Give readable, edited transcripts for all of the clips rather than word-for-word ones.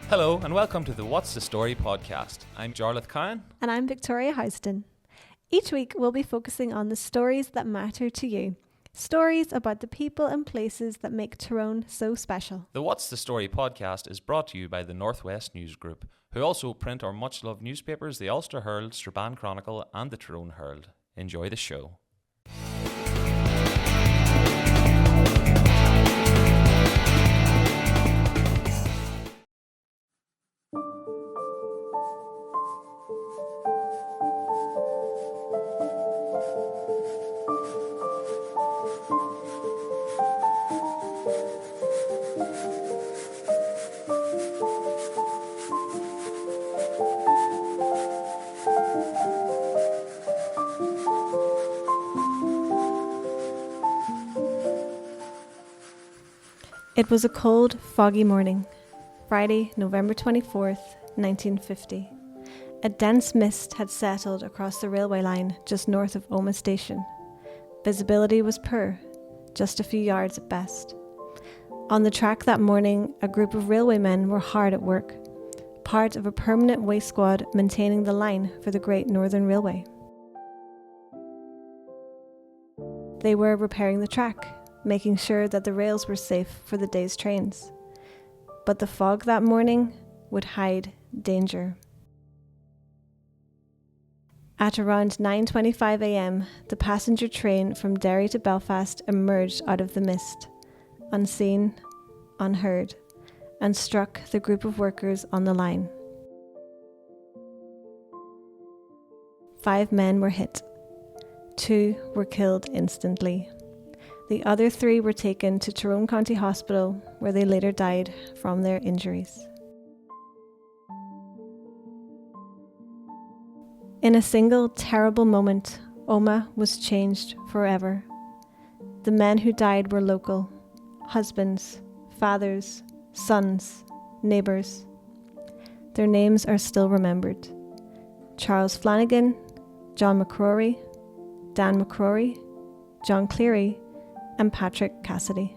Hello and welcome to the What's the Story podcast. I'm Jarlath Kyan. And I'm Victoria Houston. Each week we'll be focusing on the stories that matter to you. Stories about the people and places that make Tyrone so special. The What's the Story podcast is brought to you by the Northwest News Group, who also print our much-loved newspapers, the Ulster Herald, Strabane Chronicle and the Tyrone Herald. Enjoy the show. It was a cold, foggy morning, Friday, November 24th, 1950. A dense mist had settled across the railway line just north of Omagh station. Visibility was poor, just a few yards at best. On the track that morning, a group of railwaymen were hard at work, part of a permanent waste squad maintaining the line for the Great Northern Railway. They were repairing the track, making sure that the rails were safe for the day's trains. But the fog that morning would hide danger. At around 9:25 a.m, the passenger train from Derry to Belfast emerged out of the mist, unseen, unheard, and struck the group of workers on the line. 5 men were hit. 2 were killed instantly. The other 3 were taken to Tyrone County Hospital, where they later died from their injuries. In a single terrible moment, Omagh was changed forever. The men who died were local, husbands, fathers, sons, neighbours. Their names are still remembered. Charles Flanagan, John McCrory, Dan McCrory, John Cleary, and Patrick Cassidy.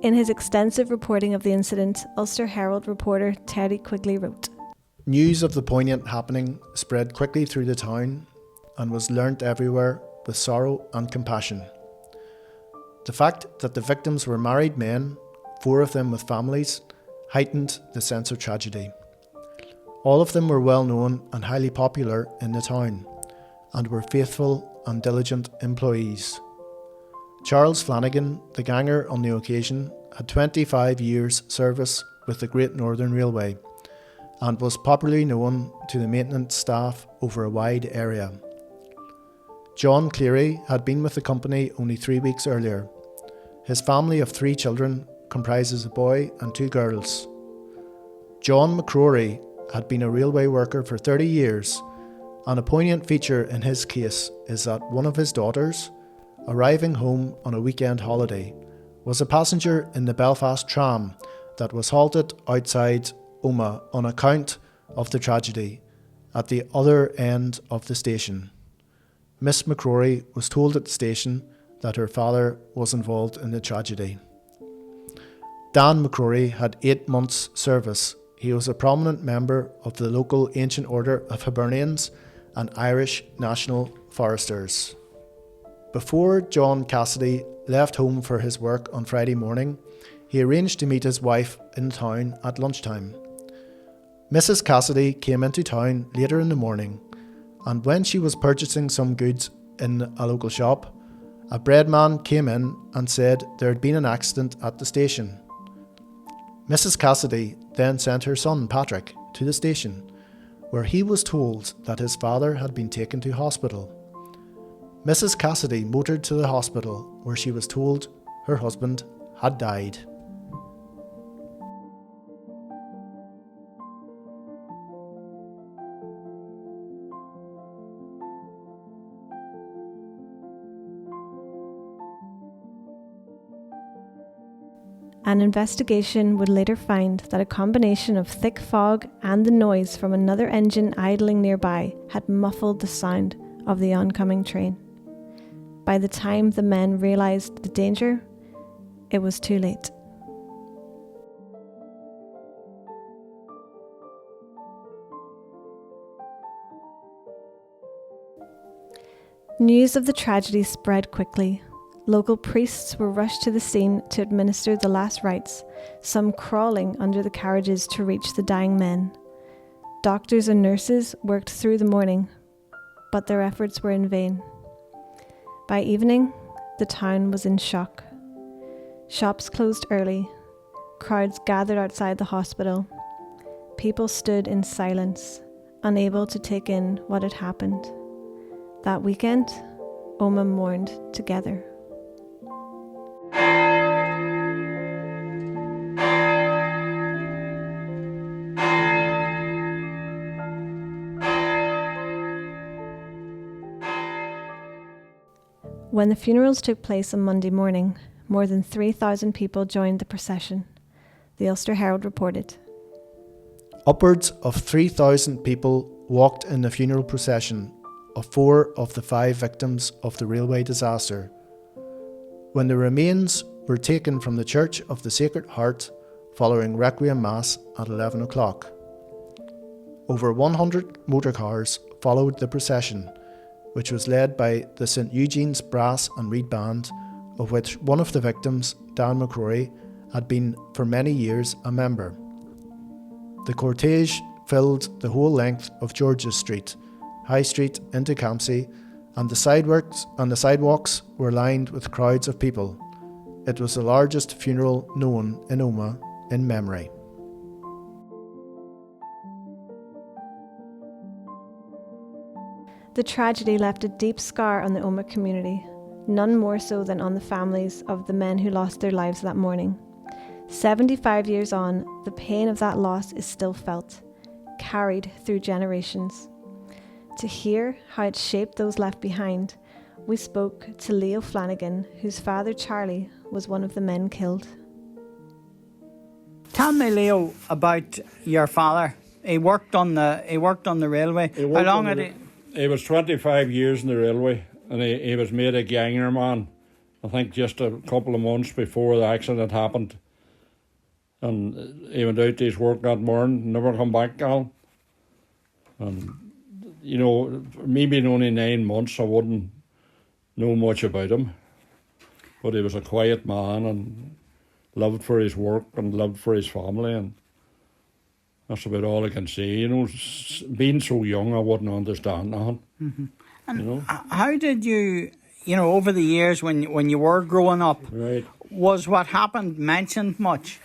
In his extensive reporting of the incident, Ulster Herald reporter Terry Quigley wrote, "News of the poignant happening spread quickly through the town and was learnt everywhere with sorrow and compassion. The fact that the victims were married men, 4 of them with families, heightened the sense of tragedy. All of them were well known and highly popular in the town, and were faithful and diligent employees. Charles Flanagan, the ganger on the occasion, had 25 years' service with the Great Northern Railway, and was popularly known to the maintenance staff over a wide area. John Cleary had been with the company only 3 weeks earlier. His family of 3 children comprises a boy and 2 girls. John McCrory had been a railway worker for 30 years, and a poignant feature in his case is that one of his daughters, arriving home on a weekend holiday, was a passenger in the Belfast tram that was halted outside Omagh on account of the tragedy at the other end of the station. Miss McCrory was told at the station that her father was involved in the tragedy. Dan McCrory had 8 months' service. He was a prominent member of the local Ancient Order of Hibernians and Irish National Foresters. Before John Cassidy left home for his work on Friday morning, he arranged to meet his wife in town at lunchtime. Mrs. Cassidy came into town later in the morning, and when she was purchasing some goods in a local shop, a breadman came in and said there had been an accident at the station. Mrs. Cassidy then sent her son Patrick to the station, where he was told that his father had been taken to hospital. Mrs. Cassidy motored to the hospital, where she was told her husband had died. An investigation would later find that a combination of thick fog and the noise from another engine idling nearby had muffled the sound of the oncoming train. By the time the men realised the danger, it was too late. News of the tragedy spread quickly. Local priests were rushed to the scene to administer the last rites, some crawling under the carriages to reach the dying men. Doctors and nurses worked through the morning, but their efforts were in vain. By evening, the town was in shock. Shops closed early. Crowds gathered outside the hospital. People stood in silence, unable to take in what had happened. That weekend, Omagh mourned together. When the funerals took place on Monday morning, more than 3,000 people joined the procession, the Ulster Herald reported. Upwards of 3,000 people walked in the funeral procession of 4 of the 5 victims of the railway disaster. When the remains were taken from the Church of the Sacred Heart following Requiem Mass at 11 o'clock. Over 100 motor cars followed the procession, which was led by the St Eugene's Brass and Reed Band, of which one of the victims, Dan McCrory, had been for many years a member. The cortege filled the whole length of George's Street, High Street into Campsie, and the sidewalks were lined with crowds of people. It was the largest funeral known in Omagh in memory. The tragedy left a deep scar on the Omagh community, none more so than on the families of the men who lost their lives that morning. 75 years on, the pain of that loss is still felt, carried through generations. To hear how it shaped those left behind, we spoke to Leo Flanagan, whose father Charlie was one of the men killed. Tell me, Leo, about your father. He worked on the railway. How long had he? He was 25 years in the railway, and he was made a ganger man, I think just a couple of months before the accident happened. And he went out to his work that morning, never come back, Alan. And, you know, me being only 9 months, I wouldn't know much about him. But he was a quiet man and lived for his work and lived for his family, and that's about all I can say. You know, being so young, I wouldn't understand that. Mm-hmm. And you know? How did you know, over the years when you were growing up, Right. was what happened mentioned much?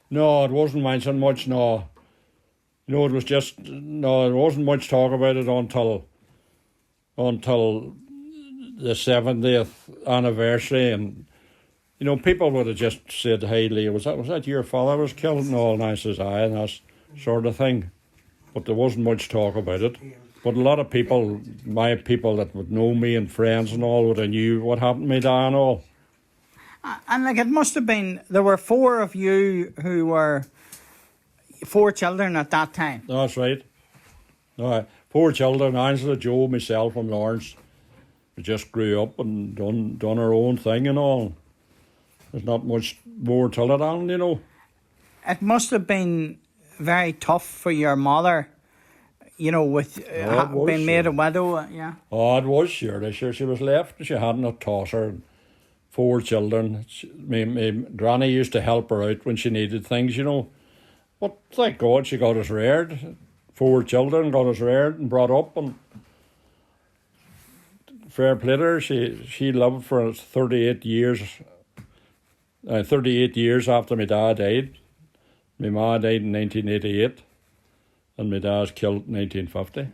No, it wasn't mentioned much, no. You know, it was just, no, there wasn't much talk about it until the 70th anniversary, and, you know, people would have just said, "Hey, Lee, was that your father was killed?" and all, and I says, "Aye," and that sort of thing. But there wasn't much talk about it. But a lot of people, my people that would know me and friends and all, would have knew what happened to me, Dad, and all. And like, it must have been, there were 4 of you who were 4 children at that time. That's right. 4 children, Angela, Joe, myself and Lawrence. We just grew up and done our own thing and all. There's not much more to it, Alan, you know. It must have been very tough for your mother, you know, with being made a widow, yeah. Oh, it was, sure. She was left, she hadn't a tosser, and 4 children. My granny used to help her out when she needed things, you know. But thank God she got us reared. 4 children, got us reared and brought up, and fair play to her. She lived for 38 years. 38 years after my dad died. My ma died in 1988, and my dad's killed in 1950.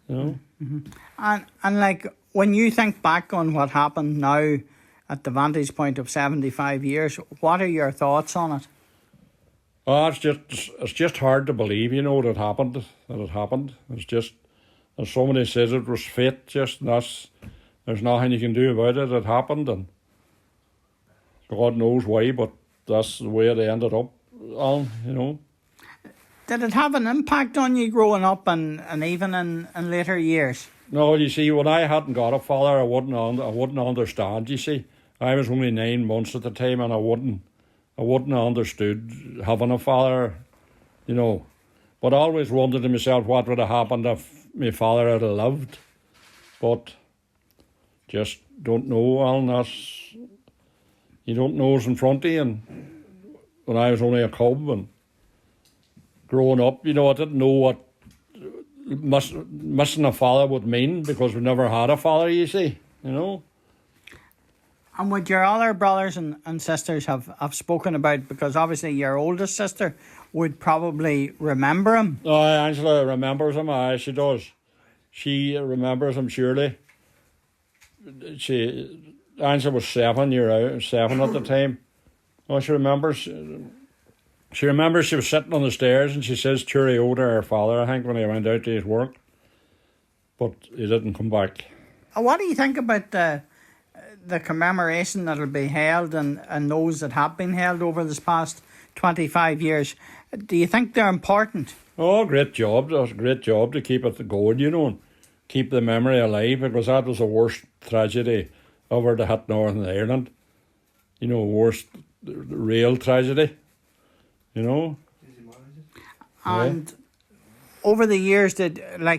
You know. Mm-hmm. And like, when you think back on what happened now, at the vantage point of 75 years, what are your thoughts on it? Oh, it's just hard to believe, you know, that it happened. It's just, as somebody says, it was fate. There's nothing you can do about it. It happened, and God knows why, but that's the way it ended up, you know. Did it have an impact on you growing up and even in later years? No, you see, when I hadn't got a father, I wouldn't understand. You see, I was only 9 months at the time, and I wouldn't have understood having a father, you know. But I always wondered to myself what would have happened if my father had lived. But just don't know, Alan. You don't know what's in front of you. And when I was only a cub and growing up, you know, I didn't know what missing a father would mean, because we never had a father, you see, you know. And would your other brothers and sisters have spoken about, because obviously your oldest sister would probably remember him? Oh, Angela remembers him, aye, she does. She remembers him, surely. Angela was 7 at the time. Oh, she remembers. She remembers she was sitting on the stairs and she says cheerio to her father, I think, when he went out to his work. But he didn't come back. What do you think about the commemoration that'll be held and those that have been held over this past 25 years? Do you think they're important? Oh, great job. That was a great job to keep it going, you know, and keep the memory alive, because that was the worst tragedy ever to hit Northern Ireland. You know, worst real tragedy, you know. And over the years,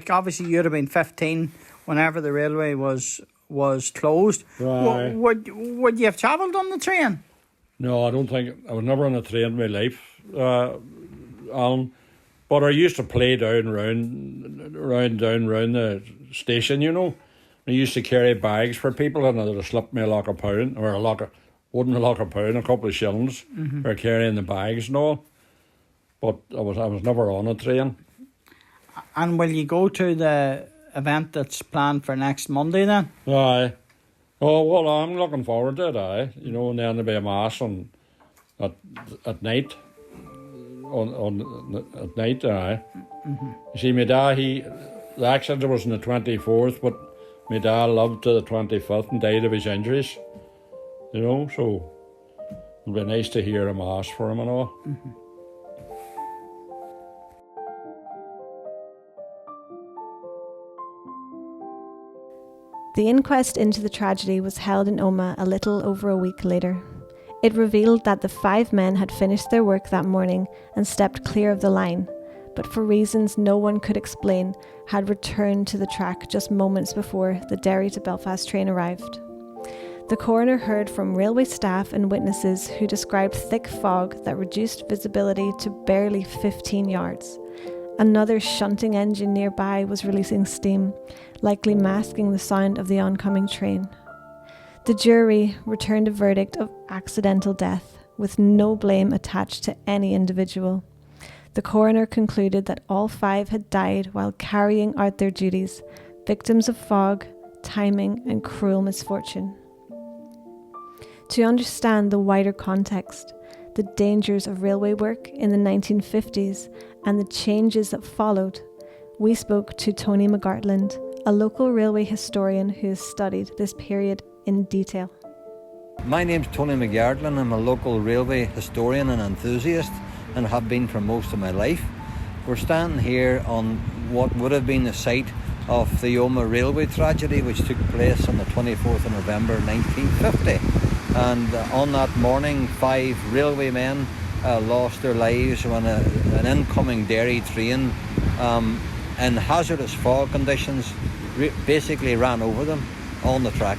obviously you'd have been 15 whenever the railway was closed. Right. Would you have travelled on the train? No, I don't think. I was never on a train in my life, Alan. But I used to play down round the station, you know. I used to carry bags for people, and they'd have slipped me a couple of shillings for carrying the bags and all. But I was never on a train. And will you go to the event that's planned for next Monday then? Aye. Oh, well, I'm looking forward to it, aye. You know, and then there'll be a mass at night. At night, aye. You see, my dad, the accident was on the 24th, but my dad lived to the 25th and died of his injuries. You know, so it'll be nice to hear a mass for him and all. The inquest into the tragedy was held in Omagh a little over a week later. It revealed that the 5 men had finished their work that morning and stepped clear of the line, but for reasons no one could explain, had returned to the track just moments before the Derry to Belfast train arrived. The coroner heard from railway staff and witnesses who described thick fog that reduced visibility to barely 15 yards. Another shunting engine nearby was releasing steam, likely masking the sound of the oncoming train. The jury returned a verdict of accidental death, with no blame attached to any individual. The coroner concluded that all 5 had died while carrying out their duties, victims of fog, timing, and cruel misfortune. To understand the wider context, the dangers of railway work in the 1950s, and the changes that followed, we spoke to Tony McGartland, a local railway historian who has studied this period in detail. My name's Tony McGartland. I'm a local railway historian and enthusiast, and have been for most of my life. We're standing here on what would have been the site of the Omagh railway tragedy, which took place on the 24th of November 1950. And on that morning, 5 railwaymen lost their lives when an incoming Derry train in hazardous fog conditions basically ran over them on the track.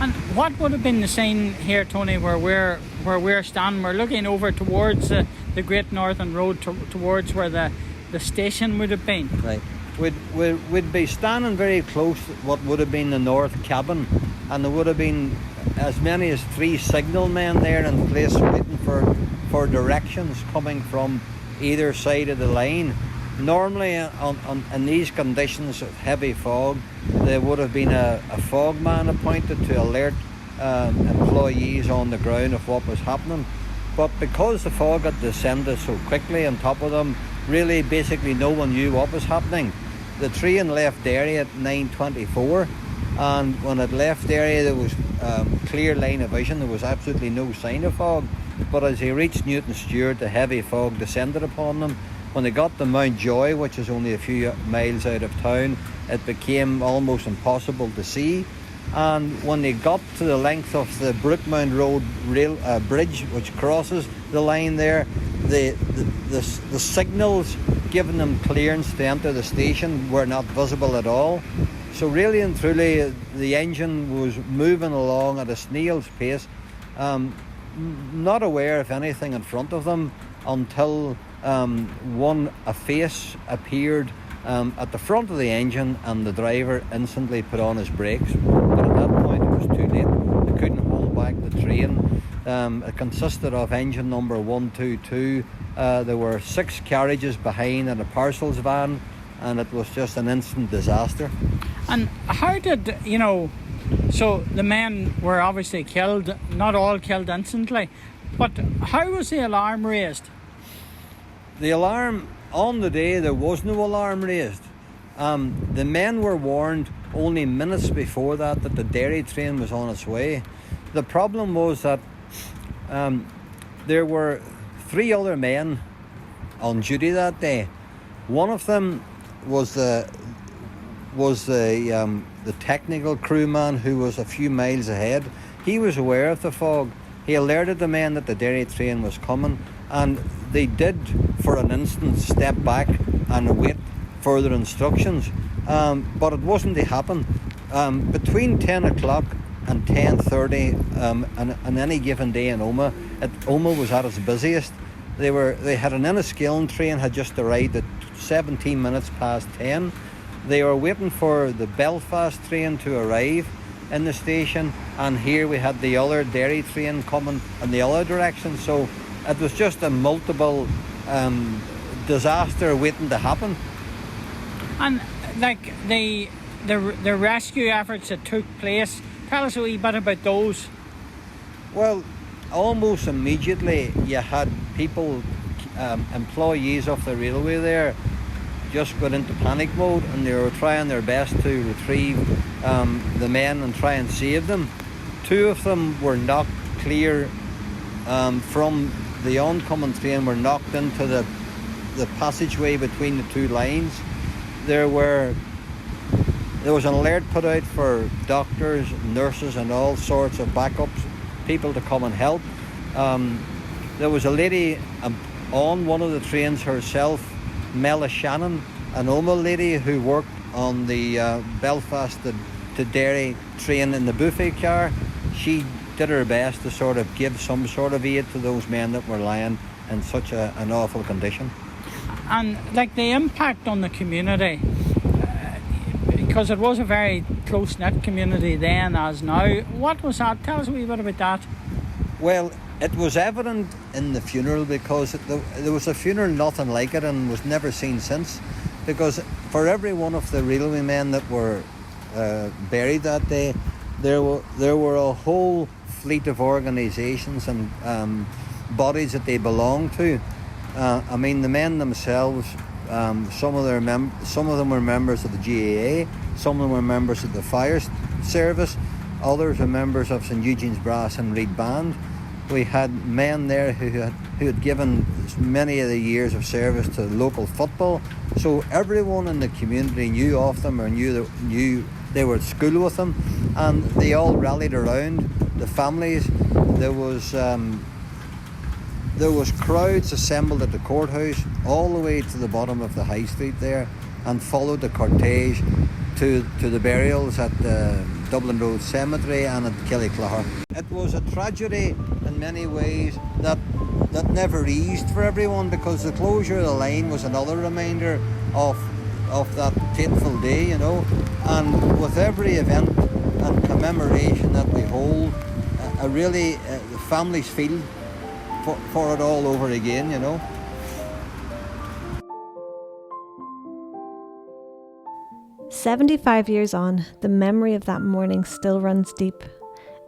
And what would have been the scene here, Tony, where we're standing? We're looking over towards the Great Northern Road, towards where the station would have been. Right. We'd be standing very close to what would have been the north cabin, and there would have been as many as 3 signal men there in place waiting for directions coming from either side of the line. Normally in these conditions of heavy fog, there would have been a fog man appointed to alert employees on the ground of what was happening. But because the fog had descended so quickly on top of them, really basically no one knew what was happening. The train left Derry at 9:24, and when it left Derry there was clear line of vision. There was absolutely no sign of fog. But as they reached Newton Stewart, the heavy fog descended upon them, When they got to Mountjoy, which is only a few miles out of town, it became almost impossible to see. And when they got to the length of the Brookmount Road bridge, which crosses the line there, the signals giving them clearance to enter the station were not visible at all. So really and truly, the engine was moving along at a snail's pace, not aware of anything in front of them until a face appeared at the front of the engine, and the driver instantly put on his brakes. But at that point it was too late. They couldn't hold back the train. It consisted of engine number 122. There were 6 carriages behind and a parcels van, and it was just an instant disaster. And how did, so the men were obviously killed, not all killed instantly, but how was the alarm raised? The alarm, on the day there was no alarm raised. The men were warned only minutes before that the dairy train was on its way. The problem was that there were 3 other men on duty that day. One of them was the technical crewman who was a few miles ahead. He was aware of the fog. He alerted the men that the dairy train was coming, and they did for an instant step back and await further instructions, but it wasn't to happen. Between 10 o'clock and 10:30 on any given day in Omagh, Omagh was at its busiest. They had an Enniskillen train had just arrived at 17 minutes past 10. They were waiting for the Belfast train to arrive in the station, and here we had the other dairy train coming in the other direction. So it was just a multiple disaster waiting to happen. And like the rescue efforts that took place, tell us a wee bit about those. Well, almost immediately you had people, employees of the railway there, just got into panic mode, and they were trying their best to retrieve the men and try and save them. 2 of them were knocked clear from the oncoming train, were knocked into the passageway between the 2 lines. There was an alert put out for doctors, nurses and all sorts of backups, people to come and help. There was a lady on one of the trains herself, Mela Shannon, an Omagh lady who worked on the Belfast to Derry train in the buffet car. She did her best to sort of give some sort of aid to those men that were lying in such an awful condition. And like the impact on the community, because it was a very close-knit community then as now, what was that? Tell us a wee bit about that. Well, it was evident in the funeral, because there was a funeral nothing like it and was never seen since, because for every one of the railway men that were buried that day, there were a whole fleet of organisations and bodies that they belonged to. I mean, the men themselves, some of them were members of the GAA, some of them were members of the fire service, others were members of St Eugene's Brass and Reed Band. We had men there who had given many of the years of service to local football. So everyone in the community knew of them, or knew they were at school with them, and they all rallied around the families. There was crowds assembled at the courthouse all the way to the bottom of the high street there, and followed the cortege to the burials at the Dublin Road Cemetery and at Killyclare. It was a tragedy in many ways that never eased for everyone, because the closure of the line was another reminder of that fateful day, and with every event and commemoration that we hold, the families feel for it all over again, 75 years on, the memory of that morning still runs deep.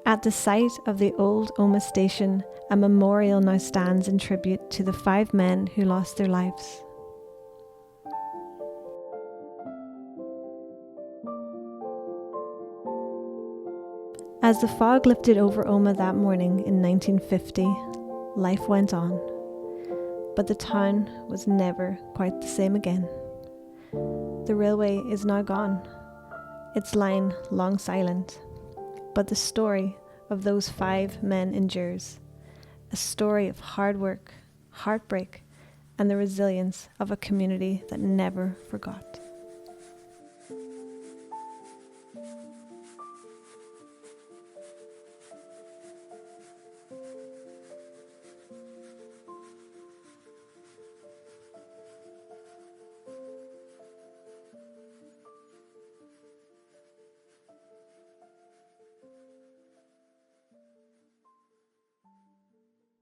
At the site of the old Omagh station, a memorial now stands in tribute to the 5 men who lost their lives. As the fog lifted over Omagh that morning in 1950, life went on. but the town was never quite the same again. The railway is now gone, its line long silent, but the story of those 5 men endures, a story of hard work, heartbreak, and the resilience of a community that never forgot.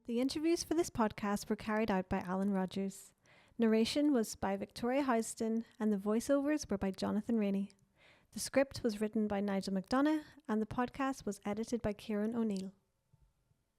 The interviews for this podcast were carried out by Alan Rogers. Narration was by Victoria Houston and the voiceovers were by Jonathan Rainey. The script was written by Nigel McDonough and the podcast was edited by Kieran O'Neill.